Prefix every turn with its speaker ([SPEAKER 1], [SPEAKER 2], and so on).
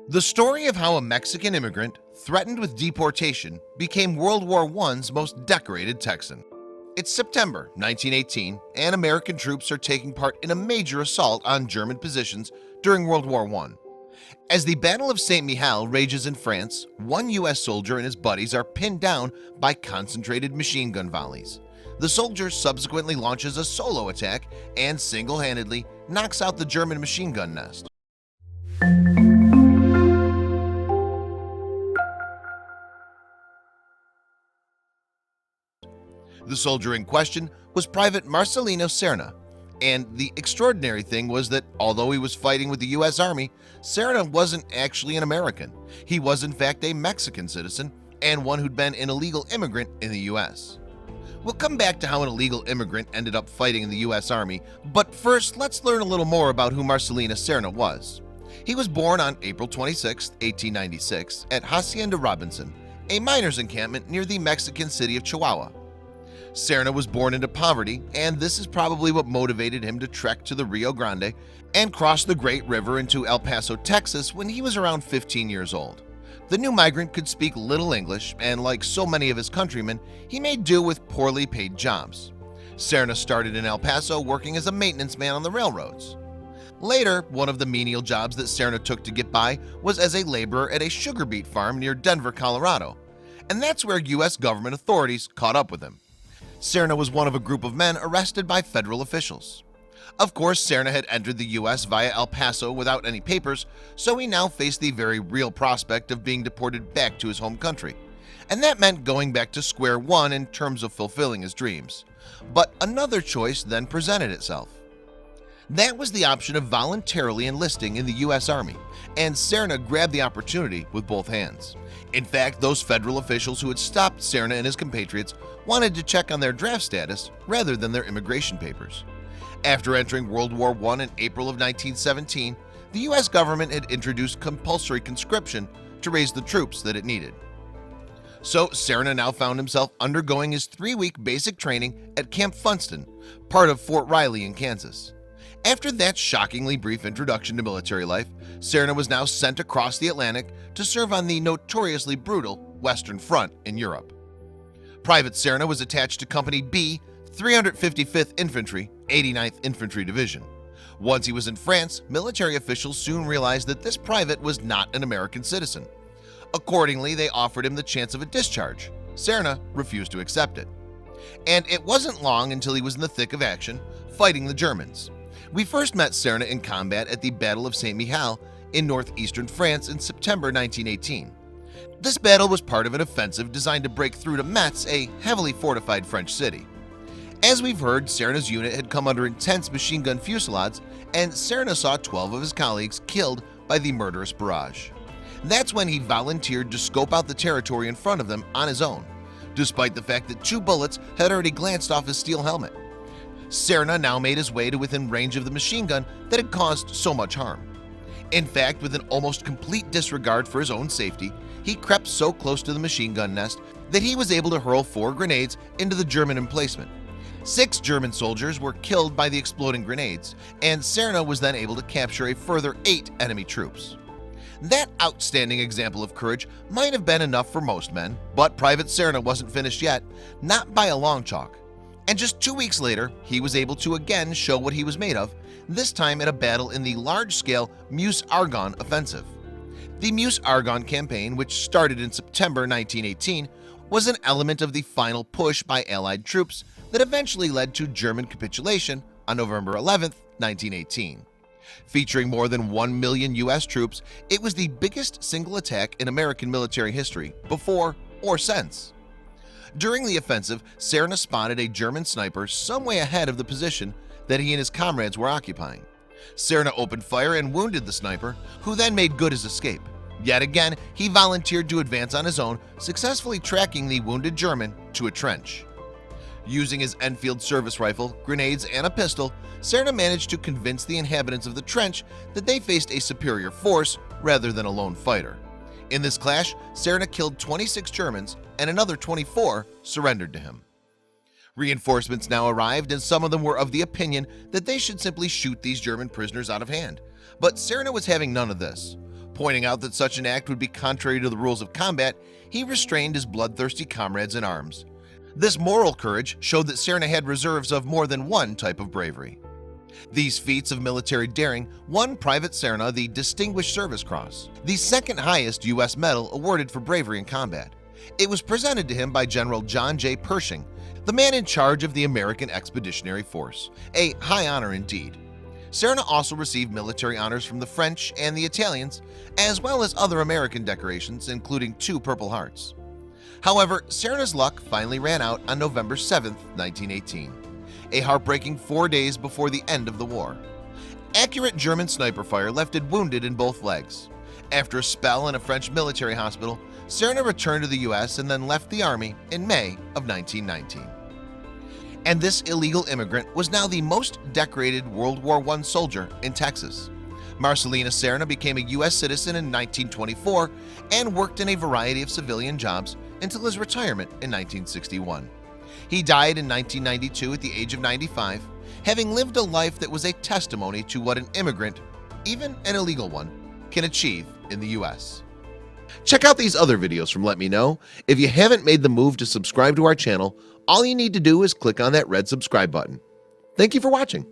[SPEAKER 1] The story of how a Mexican immigrant, threatened with deportation, became World War I's most decorated Texan. It's September 1918, and American troops are taking part in a major assault on German positions during World War I. As the Battle of Saint-Mihiel rages in France, one U.S. soldier and his buddies are pinned down by concentrated machine gun volleys. The soldier subsequently launches a solo attack and single-handedly knocks out the German machine gun nest. The soldier in question was Private Marcelino Serna, and the extraordinary thing was that although he was fighting with the U.S. Army, Serna wasn't actually an American. He was in fact a Mexican citizen and one who'd been an illegal immigrant in the U.S. We'll come back to how an illegal immigrant ended up fighting in the U.S. Army, but first let's learn a little more about who Marcelino Serna was. He was born on April 26, 1896 at Hacienda Robinson, a miners' encampment near the Mexican city of Chihuahua. Serna was born into poverty, and this is probably what motivated him to trek to the Rio Grande and cross the Great River into El Paso, Texas when he was around 15 years old. The new migrant could speak little English, and like so many of his countrymen, he made do with poorly paid jobs. Serna started in El Paso working as a maintenance man on the railroads. Later, one of the menial jobs that Serna took to get by was as a laborer at a sugar beet farm near Denver, Colorado, and that's where U.S. government authorities caught up with him. Serna was one of a group of men arrested by federal officials. Of course, Serna had entered the U.S. via El Paso without any papers, so he now faced the very real prospect of being deported back to his home country. And that meant going back to square one in terms of fulfilling his dreams. But another choice then presented itself. That was the option of voluntarily enlisting in the U.S. Army, and Serna grabbed the opportunity with both hands. In fact, those federal officials who had stopped Serna and his compatriots wanted to check on their draft status rather than their immigration papers. After entering World War I in April of 1917, the U.S. government had introduced compulsory conscription to raise the troops that it needed. So Serna now found himself undergoing his 3-week basic training at Camp Funston, part of Fort Riley in Kansas. After that shockingly brief introduction to military life, Serna was now sent across the Atlantic to serve on the notoriously brutal Western Front in Europe. Private Serna was attached to Company B, 355th Infantry, 89th Infantry Division. Once he was in France, military officials soon realized that this private was not an American citizen. Accordingly, they offered him the chance of a discharge. Serna refused to accept it. And it wasn't long until he was in the thick of action, fighting the Germans. We first met Serna in combat at the Battle of Saint-Mihiel in northeastern France in September 1918. This battle was part of an offensive designed to break through to Metz, a heavily fortified French city. As we've heard, Serna's unit had come under intense machine gun fusillades, and Serna saw 12 of his colleagues killed by the murderous barrage. That's when he volunteered to scope out the territory in front of them on his own, despite the fact that 2 bullets had already glanced off his steel helmet. Serna now made his way to within range of the machine gun that had caused so much harm. In fact, with an almost complete disregard for his own safety, he crept so close to the machine gun nest that he was able to hurl 4 grenades into the German emplacement. 6 German soldiers were killed by the exploding grenades, and Serna was then able to capture a further 8 enemy troops. That outstanding example of courage might have been enough for most men, but Private Serna wasn't finished yet, not by a long chalk. And just 2 weeks later, he was able to again show what he was made of, this time in a battle in the large-scale Meuse-Argonne offensive. The Meuse-Argonne campaign, which started in September 1918, was an element of the final push by Allied troops that eventually led to German capitulation on November 11, 1918. Featuring more than 1 million U.S. troops, it was the biggest single attack in American military history, before or since. During the offensive, Serna spotted a German sniper some way ahead of the position that he and his comrades were occupying. Serna opened fire and wounded the sniper, who then made good his escape. Yet again, he volunteered to advance on his own, successfully tracking the wounded German to a trench. Using his Enfield service rifle, grenades, and a pistol, Serna managed to convince the inhabitants of the trench that they faced a superior force rather than a lone fighter. In this clash, Serna killed 26 Germans, and another 24 surrendered to him. Reinforcements now arrived, and some of them were of the opinion that they should simply shoot these German prisoners out of hand. But Serna was having none of this. Pointing out that such an act would be contrary to the rules of combat, he restrained his bloodthirsty comrades in arms. This moral courage showed that Serna had reserves of more than one type of bravery. These feats of military daring won Private Serna the Distinguished Service Cross, the second highest U.S. medal awarded for bravery in combat. It was presented to him by General John J. Pershing, the man in charge of the American Expeditionary Force, a high honor indeed. Serna also received military honors from the French and the Italians, as well as other American decorations, including 2 Purple Hearts. However, Serna's luck finally ran out on November 7, 1918, a heartbreaking 4 days before the end of the war. Accurate German sniper fire left him wounded in both legs. After a spell in a French military hospital, Serna returned to the U.S. and then left the Army in May of 1919. And this illegal immigrant was now the most decorated World War I soldier in Texas. Marcelino Serna became a U.S. citizen in 1924 and worked in a variety of civilian jobs until his retirement in 1961. He died in 1992 at the age of 95, having lived a life that was a testimony to what an immigrant, even an illegal one, can achieve in the U.S. Check out these other videos from Let Me Know. If you haven't made the move to subscribe to our channel, all you need to do is click on that red subscribe button. Thank you for watching.